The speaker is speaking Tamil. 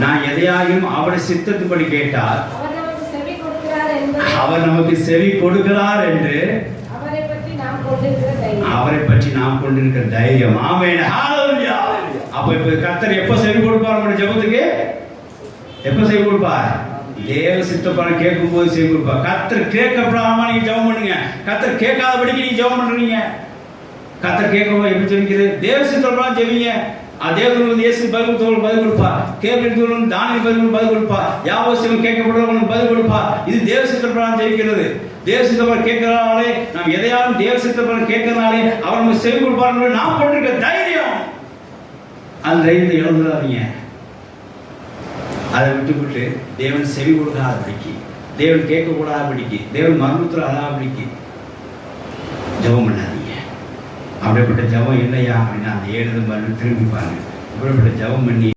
நான் எதையாயும் அவருடைய சித்தத்துப்படி கேட்டால் அவர் நமக்கு செவி கொடுக்கிறார் என்று அவரை பற்றி நாம் கொண்டிருக்கிற தைரியம். ஆமென். ஹalleluya. அப்ப இப்ப கர்த்தர் எப்ப செவி கொடுப்பார் உங்க ஜெபத்துக்கு? எப்ப செவி கொடுப்பார்? தேவ சித்தப்படி கேட்கும் போது செவி கொடுப்பார். கர்த்தர் கேட்கப்படாம நீங்க ஜெபம் பண்ணுங்க. கர்த்தர் கேட்காதபடிக்கு நீங்க ஜெபம் பண்றீங்க. கர்த்தர் கேட்கணும் எப்படி ஜெபிக்கிறது? தேவ சித்தப்படி ஜெபிங்க. தேவன் வந்து இயேசு பதில் கொடுப்பா, கேட்கிறவனுக்கு தானியேல் பதில் கொடுப்பா, யாவசியம் கேட்கப்படுறவனுக்கு பதில் கொடுப்பா. இது தேவ சித்தப்படி ஜெபிக்கிறது. தேவ சித்தப்படி கேட்கிறனாலே நாம் எதையாலும் தேவ சித்தப்படி கேட்கறனாலே அவர் நமக்கு செவி கொடுப்பார். நாம் கொண்டிருக்க தைரியம், அந்த தைரியத்தை இழந்துடாதீங்க. அதை விட்டுவிட்டு தேவன் செவி கொடுக்காதபடிக்கு, தேவன் கேட்கக்கூடாதபடிக்கு, தேவன் மரணத்தில் அழாதபடிக்கு ஜெபம் பண்ணாதீங்க. அப்படிப்பட்ட ஜெபம் இல்லையா அப்படின்னா அந்த 7 மணி திரும்பிப்பாங்க. இப்படிப்பட்ட ஜெபம் பண்ணி